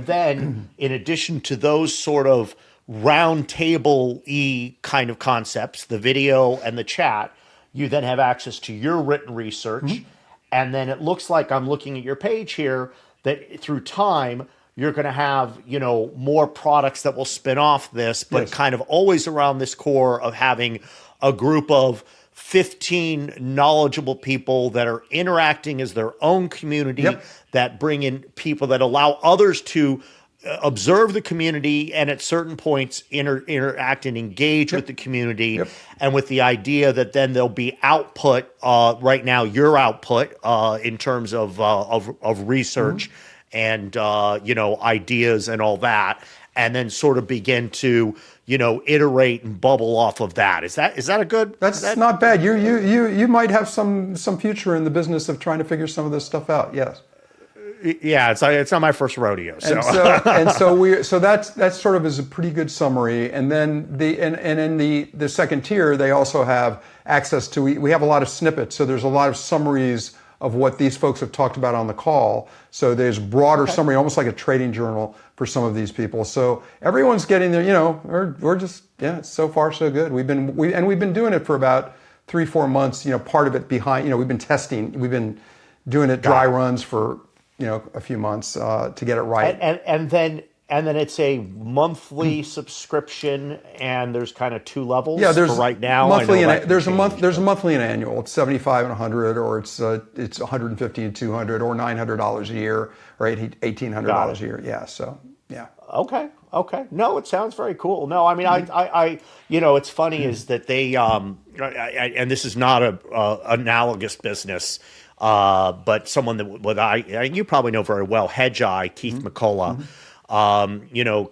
then in addition to those sort of round table-y kind of concepts, the video and the chat, you then have access to your written research. And then it looks like I'm looking at your page here that through time, you're going to have, more products that will spin off this, but kind of always around this core of having a group of 15 knowledgeable people that are interacting as their own community, that bring in people that allow others to observe the community and at certain points interact and engage with the community, and with the idea that then there'll be output. Right now, your output in terms of research and ideas and all that, and then sort of begin to iterate and bubble off of that. Is that a good? That's not bad. You might have some future in the business of trying to figure some of this stuff out. Yes. Yeah, it's not my first rodeo. So so that sort of is a pretty good summary. And then in the second tier, they also have access to. We have a lot of snippets. So there's a lot of summaries of what these folks have talked about on the call. So there's broader summary, almost like a trading journal for some of these people. So everyone's getting there. We're just so far so good. We've been doing it for about 3-4 months. Part of it behind. We've been testing. We've been doing it dry runs for a few months to get it right. And then it's a monthly subscription, and there's kind of 2 levels. Yeah, there's for right now. Monthly there's a monthly and annual. It's $75 and $100, or it's $150 and $200, or $900 a year, or $1,800 a year. Yeah. So yeah. Okay. No, it sounds very cool. No, I mean, I it's funny is that they and this is not a analogous business. But someone that you probably know very well, Hedge Eye, Keith McCullough.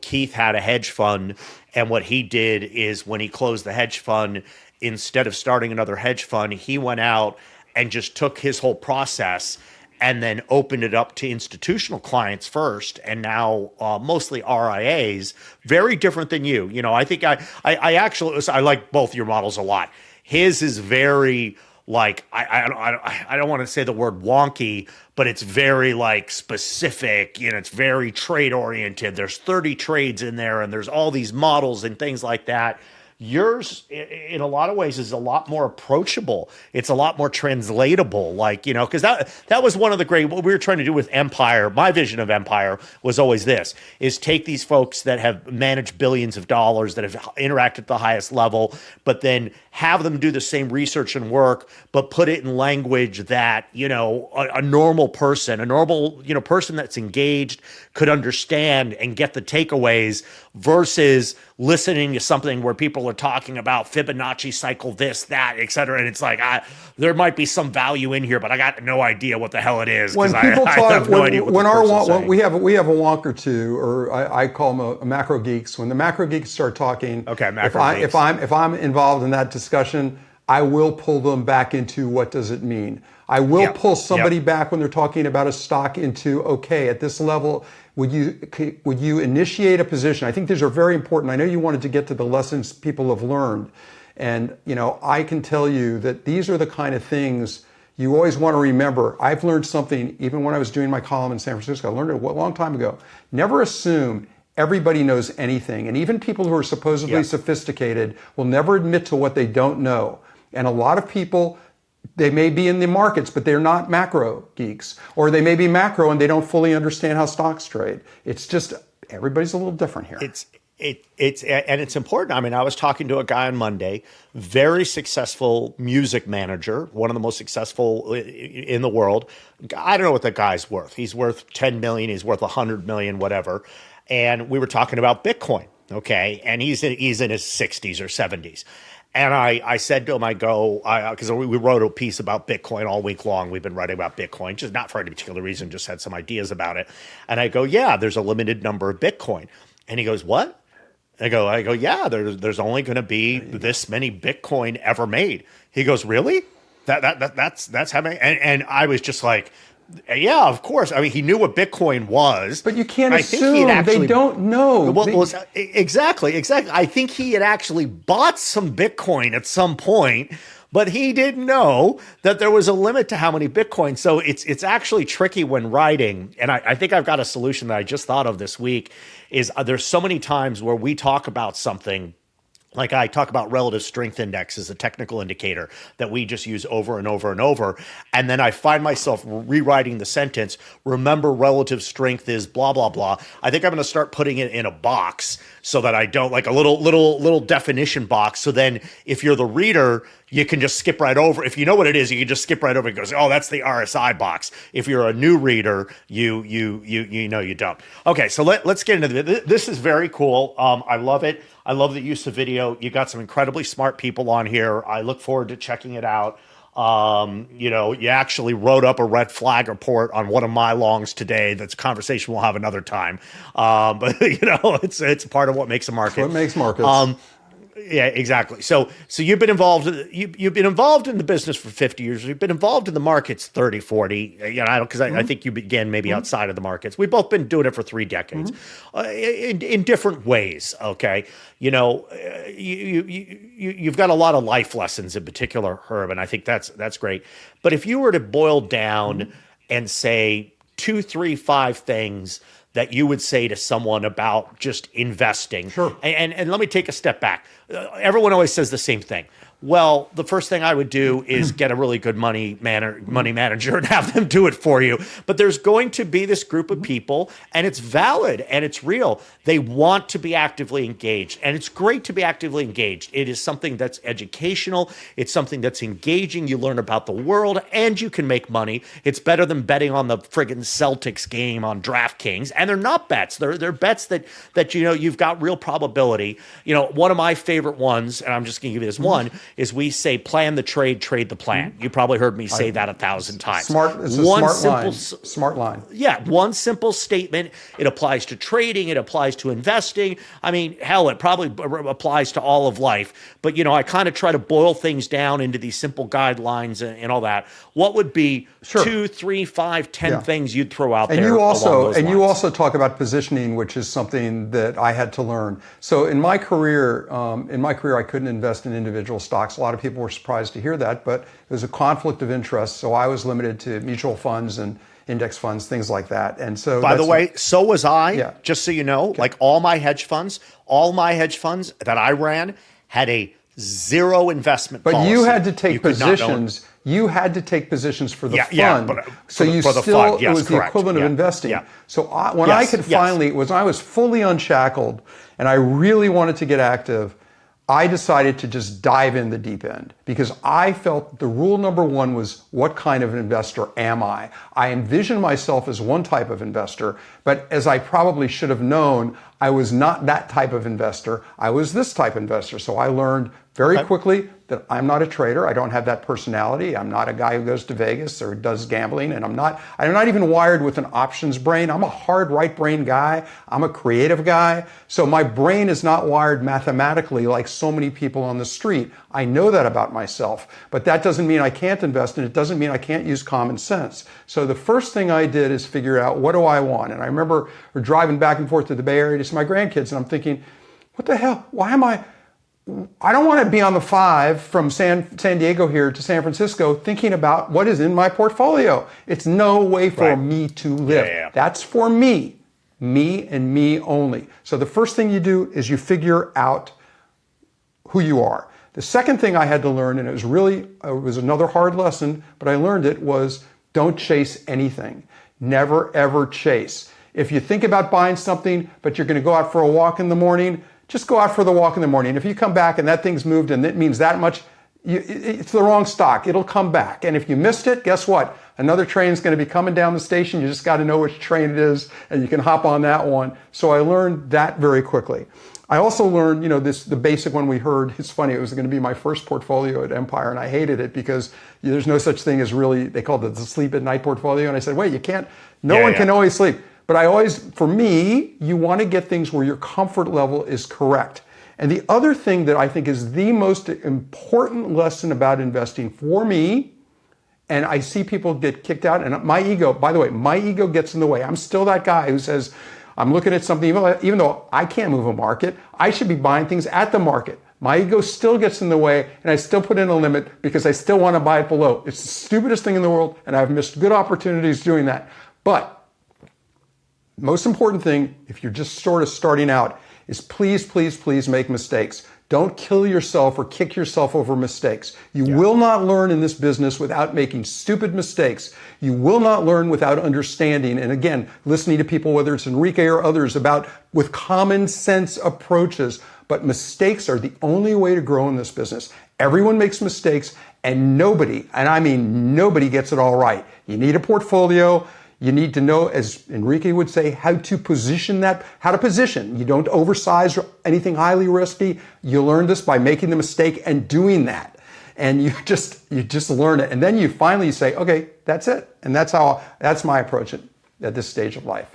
Keith had a hedge fund, and what he did is when he closed the hedge fund, instead of starting another hedge fund, he went out and just took his whole process and then opened it up to institutional clients first, and now mostly RIAs. Very different than you. I think I actually like both your models a lot. His is very. Like I don't want to say the word wonky, but it's very like specific. It's very trade oriented. There's 30 trades in there, and there's all these models and things like that. Yours, in a lot of ways, is a lot more approachable. It's a lot more translatable. Like, because that was one of the great, what we were trying to do with Empire. My vision of Empire was always this, is take these folks that have managed billions of dollars, that have interacted at the highest level, but then have them do the same research and work, but put it in language that, a normal person, person that's engaged could understand and get the takeaways, versus listening to something where people are talking about Fibonacci cycle, this, that, et cetera. And it's like, there might be some value in here, but I got no idea what the hell it is. When people I talk, have no idea what we have a wonk or two, or I call them a macro geeks. When the macro geeks start talking, if I'm involved in that discussion, I will pull them back into what does it mean. I will pull somebody back when they're talking about a stock into, okay, at this level, would you initiate a position? I think these are very important. I know you wanted to get to the lessons people have learned. And, I can tell you that these are the kind of things you always want to remember. I've learned something, even when I was doing my column in San Francisco, I learned it a long time ago. Never assume everybody knows anything. And even people who are supposedly sophisticated will never admit to what they don't know. And a lot of people, they may be in the markets, but they're not macro geeks. Or they may be macro and they don't fully understand how stocks trade. It's just, everybody's a little different here. It's important. I mean, I was talking to a guy on Monday, very successful music manager, one of the most successful in the world. I don't know what the guy's worth. He's worth 10 million. He's worth 100 million, whatever. And we were talking about Bitcoin. Okay. And he's in his 60s or 70s. And I said to him, because we wrote a piece about Bitcoin all week long. We've been writing about Bitcoin, just not for any particular reason, just had some ideas about it. And I go, yeah, there's a limited number of Bitcoin. And he goes, what? I go, yeah, there's only going to be this many Bitcoin ever made. He goes, really? That's how many? And I was just like, yeah, of course. I mean, he knew what Bitcoin was. But you can't assume they don't know. Well, exactly. I think he had actually bought some Bitcoin at some point, but he didn't know that there was a limit to how many Bitcoin. So it's actually tricky when writing. And I think I've got a solution that I just thought of this week, is there's so many times where we talk about something. Like I talk about relative strength index as a technical indicator that we just use over and over and over. And then I find myself rewriting the sentence, remember relative strength is blah, blah, blah. I think I'm going to start putting it in a box so that I don't, like a little definition box. So then if you're the reader, you can just skip right over. If you know what it is, you can just skip right over. It goes, oh, that's the RSI box. If you're a new reader, you don't. Okay, so let's get into this. This is very cool. I love it. I love the use of video. You got some incredibly smart people on here. I look forward to checking it out. You actually wrote up a red flag report on one of my longs today. That's a conversation we'll have another time. But it's part of what makes a market. What makes markets. Yeah, exactly. So you've been involved. You've been involved in the business for 50 years. You've been involved in the markets 30, 40. I think you began maybe outside of the markets. We've both been doing it for 3 decades, in different ways. Okay, you've got a lot of life lessons in particular, Herb, and I think that's great. But if you were to boil down and say 2, 3, 5 things that you would say to someone about just investing. Sure. And let me take a step back. Everyone always says the same thing. Well, the first thing I would do is get a really good money manager and have them do it for you. But there's going to be this group of people, and it's valid and it's real. They want to be actively engaged, and it's great to be actively engaged. It is something that's educational. It's something that's engaging. You learn about the world, and you can make money. It's better than betting on the friggin' Celtics game on DraftKings. And they're not bets. They're bets that you've got real probability. One of my favorite ones, and I'm just going to give you this one, is we say plan the trade, trade the plan. You probably heard me say that 1,000 times. Smart line. Yeah, one simple statement. It applies to trading. It applies to investing. I mean, hell, it probably applies to all of life. But, I kind of try to boil things down into these simple guidelines and all that. What would be 2, 3, 5, 10 things you'd throw out there? You also talk about positioning, which is something that I had to learn. So in my career, I couldn't invest in individual stocks. A lot of people were surprised to hear that, but it was a conflict of interest. So I was limited to mutual funds and index funds, things like that. And so, by the way, so was I. Yeah. Just so you know, like all my hedge funds that I ran had a zero investment But policy. you had to take could not own- positions. You had to take positions for the fund. Yeah, but so you for the still, fund, yes, it was the correct. equivalent of Yeah, investing. yeah. So when I could finally, when I was fully unshackled and I really wanted to get active, I decided to just dive in the deep end because I felt the rule number one was, what kind of investor am I? I envisioned myself as one type of investor, but as I probably should have known, I was not that type of investor. I was this type of investor. So I learned very quickly that I'm not a trader. I don't have that personality. I'm not a guy who goes to Vegas or does gambling, and I'm not even wired with an options brain. I'm a hard right brain guy. I'm a creative guy. So my brain is not wired mathematically like so many people on the street. I know that about myself, but that doesn't mean I can't invest, and it doesn't mean I can't use common sense. So the first thing I did is figure out, what do I want? And I remember we're driving back and forth to the Bay Area to see my grandkids, and I'm thinking, what the hell? I don't want to be on the 5 from San Diego here to San Francisco thinking about what is in my portfolio. It's no way for me to live. That's for me and me only. So the first thing you do is you figure out who you are. The second thing I had to learn, and it was another hard lesson, but I learned it, was don't chase anything. Never, ever chase. If you think about buying something, but you're going to go out for a walk in the morning, just go out for the walk in the morning. If you come back and that thing's moved and it means that much, it's the wrong stock. It'll come back. And if you missed it, guess what? Another train's going to be coming down the station. You just got to know which train it is, and you can hop on that one. So I learned that very quickly. I also learned, the basic one we heard. It's funny, it was going to be my first portfolio at Empire, and I hated it because there's no such thing as really, they called it the sleep at night portfolio. And I said, wait, you can't, no one can always sleep. But for me, you want to get things where your comfort level is correct. And the other thing that I think is the most important lesson about investing for me, and I see people get kicked out, and my ego, by the way, my ego gets in the way. I'm still that guy who says, I'm looking at something, even though I can't move a market, I should be buying things at the market. My ego still gets in the way, and I still put in a limit because I still want to buy it below. It's the stupidest thing in the world, and I've missed good opportunities doing that. But most important thing, if you're just sort of starting out, is please, please, please make mistakes. Don't kill yourself or kick yourself over mistakes. You will not learn in this business without making stupid mistakes. You will not learn without understanding. And again, listening to people, whether it's Enrique or others, with common sense approaches. But mistakes are the only way to grow in this business. Everyone makes mistakes, and nobody, and I mean nobody, gets it all right. You need a portfolio. You need to know, as Enrique would say, how to position. You don't oversize anything highly risky. You learn this by making the mistake and doing that. And you just learn it. And then you finally say, okay, that's it. And that's my approach at this stage of life.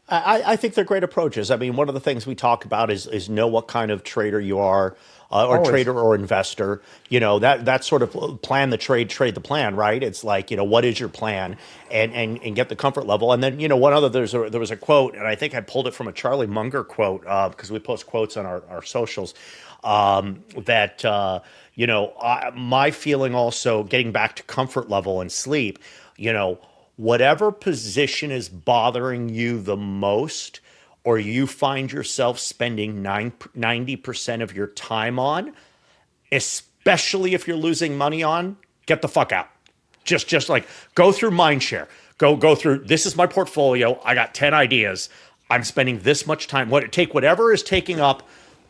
I think they're great approaches. I mean, one of the things we talk about is know what kind of trader you are, or trader or investor. That sort of plan the trade the plan, right? It's like, what is your plan, and get the comfort level. And then, one other, there was a quote, and I think I pulled it from a Charlie Munger quote, because we post quotes on our socials, that, my feeling also, getting back to comfort level and sleep, whatever position is bothering you the most, or you find yourself spending 90% of your time on, especially if you're losing money on, get the fuck out. Just like go through Mindshare. Go through, this is my portfolio. I got 10 ideas. I'm spending this much time. Take whatever is taking up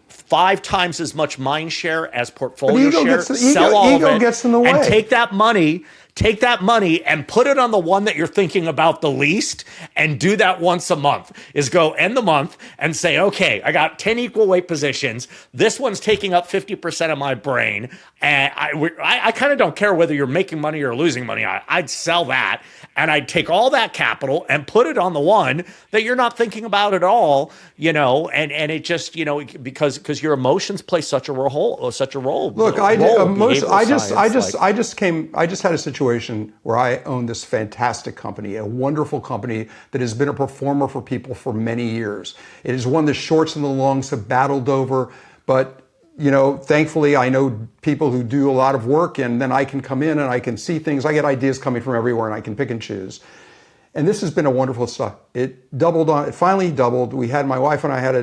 5 times as much Mindshare as portfolio share. Sell all of it, gets in the way. And take that money and put it on the one that you're thinking about the least, and do that once a month. Is go end the month and say, okay, I got 10 equal weight positions. This one's taking up 50% of my brain. And I kind of don't care whether you're making money or losing money. I'd sell that, and I'd take all that capital and put it on the one that you're not thinking about at all, and it just, because your emotions play such a role. Look, I just had a situation where I own this fantastic company, a wonderful company that has been a performer for people for many years. It is one the shorts and the longs have battled over, but thankfully I know people who do a lot of work, and then I can come in and I can see things. I get ideas coming from everywhere, and I can pick and choose. And this has been a wonderful stuff. It finally doubled. My wife and I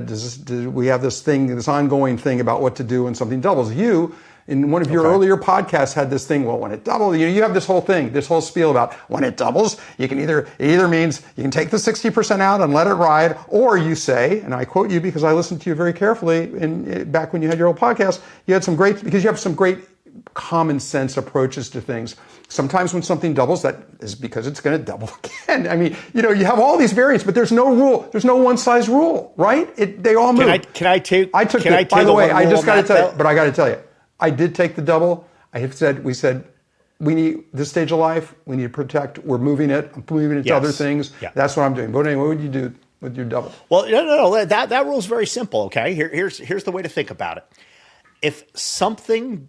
we have this ongoing thing about what to do when something doubles. You, in one of your earlier podcasts, had this thing, well, when it doubles, you have this whole thing, this whole spiel about when it doubles, it either means you can take the 60% out and let it ride, or you say, and I quote you because I listened to you very carefully back when you had your old podcast, you have some great common sense approaches to things. Sometimes when something doubles, that is because it's going to double again. I mean, you have all these variants, but there's no rule. There's no one size rule, right? They all move. By the way, I just got to tell you, but I got to tell you, I did take the double. We said, we need this stage of life. We need to protect. We're moving it. I'm moving it to other things. Yeah. That's what I'm doing. But anyway, what would you do with your double? Well, no. That rule is very simple. Okay, here's the way to think about it. If something,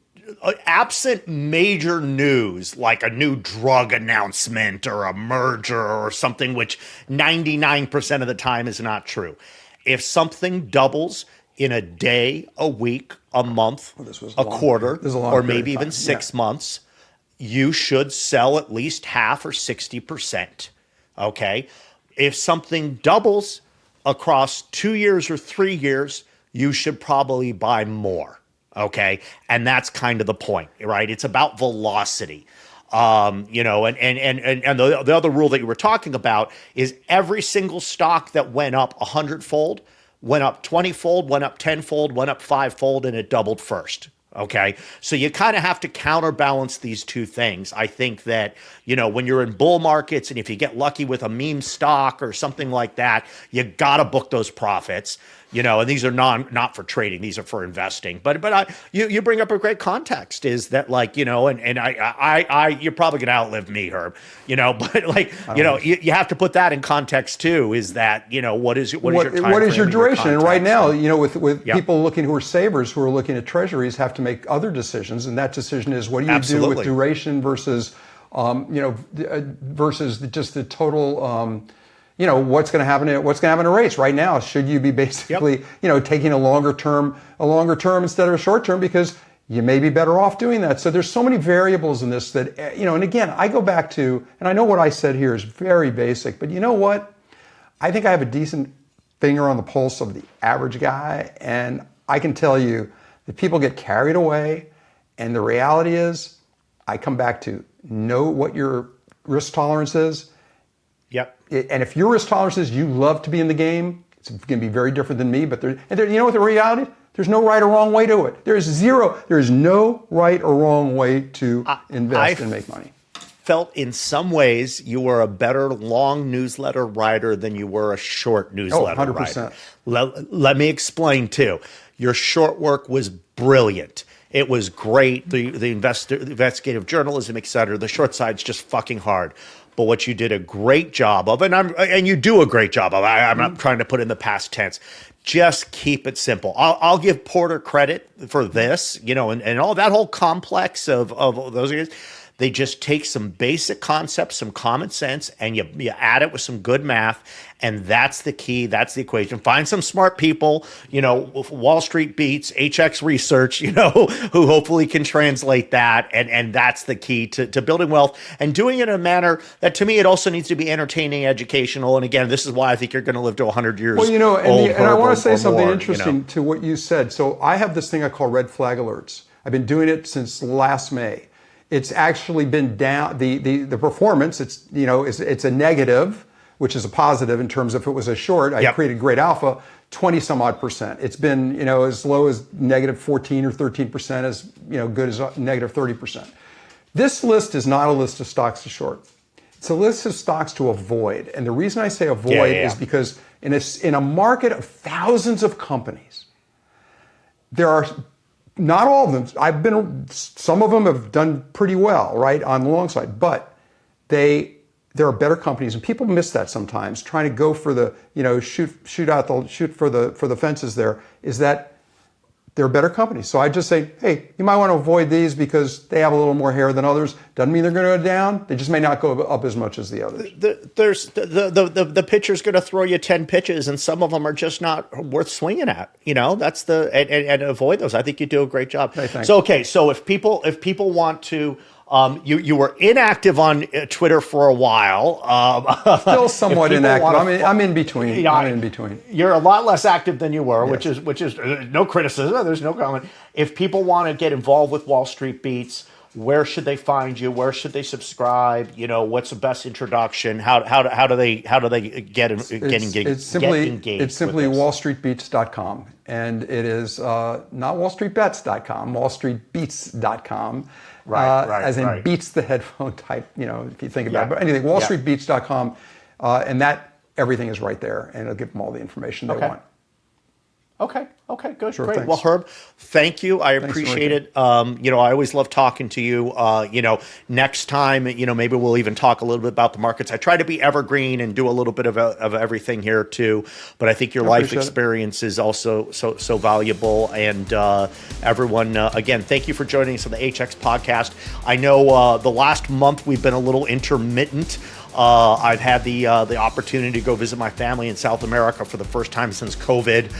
absent major news like a new drug announcement or a merger or something, which 99% of the time is not true, if something doubles in a day, a week, a month, a quarter, or maybe even 6 months, you should sell at least half or 60%. Okay? If something doubles across 2 years or 3 years, you should probably buy more. Okay? And that's kind of the point, right? It's about velocity. And the other rule that you were talking about is every single stock that went up 100-fold, went up 20-fold, went up 10-fold, went up 5-fold, and it doubled first. Okay. So you kind of have to counterbalance these two things. I think that, when you're in bull markets and if you get lucky with a meme stock or something like that, you got to book those profits. And these are not for trading; these are for investing. But you bring up a great context. Is that and you're probably going to outlive me, Herb. But you have to put that in context too. Is that what is your duration? And right now, with people who are savers who are looking at treasuries have to make other decisions, and that decision is what do you do with duration versus versus just the total. What's going to happen in a race right now? Should you be basically, taking a longer term instead of a short term because you may be better off doing that. So there's so many variables in this that, and again, I go back to, and I know what I said here is very basic, but you know what? I think I have a decent finger on the pulse of the average guy. And I can tell you that people get carried away. And the reality is I come back to know what your risk tolerance is. Yep. And if your risk tolerance is you love to be in the game, it's going to be very different than me. But you know what the reality is? There's no right or wrong way to it. There is no right or wrong way to invest and make money. Felt in some ways you were a better long newsletter writer than you were a short newsletter 100%. writer. Let me explain too. Your short work was brilliant. It was great. The investigative journalism, et cetera. The short side's just fucking hard. But what you did a great job of, and you do a great job of, I'm not trying to put in the past tense, just keep it simple. I'll give Porter credit for this, and all that whole complex of those areas. They just take some basic concepts, some common sense, and you add it with some good math, and that's the key. That's the equation. Find some smart people, Wall Street Beats, HX Research, who hopefully can translate that, and that's the key to building wealth and doing it in a manner that, to me, it also needs to be entertaining, educational, and again, this is why I think you're going to live to 100 years. Well, and I want to say something interesting to what you said. So I have this thing I call red flag alerts. I've been doing it since last May. It's actually been down. The performance, it's a negative, which is a positive in terms of if it was a short, I created great alpha, 20 some odd percent. It's been, as low as negative 14 or 13%, as good as negative 30%. This list is not a list of stocks to short. It's a list of stocks to avoid. And the reason I say avoid is because in a market of thousands of companies, there are not all of them. Some of them have done pretty well, right, on the long side, but there are better companies, and people miss that sometimes. Trying to go for the, shoot for the fences. There is that there are better companies. So I just say, hey, you might want to avoid these because they have a little more hair than others. Doesn't mean they're going to go down. They just may not go up as much as the others. The pitcher's going to throw you 10 pitches, and some of them are just not worth swinging at. That's and avoid those. I think you do a great job. Hey, so if people want to You were inactive on Twitter for a while. Still somewhat inactive. I'm in between. Yeah, I'm in between. You're a lot less active than you were, Yes. which is no criticism. There's no comment. If people want to get involved with Wall Street Beats, where should they find you? Where should they subscribe? What's the best introduction? How do they get engaged? It's simply wallstreetbeats.com, and it is not wallstreetbets.com, wallstreetbeats.com. Right, as in right. Beats the headphone type, if you think about Yeah. it. But anything, wallstreetbeats.com, and that everything is right there, and it'll give them all the information they want. Okay, good, Sure, great. thanks. Well, Herb, thank you. I appreciate it. I always love talking to you. Next time, maybe we'll even talk a little bit about the markets. I try to be evergreen and do a little bit of everything here too. But I think your life experience is also so valuable. And everyone, again, thank you for joining us on the HX podcast. I know the last month we've been a little intermittent. I've had the opportunity to go visit my family in South America for the first time since COVID.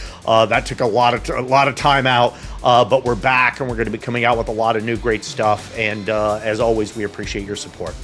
That took a lot of time out, but we're back and we're going to be coming out with a lot of new great stuff. And as always, we appreciate your support.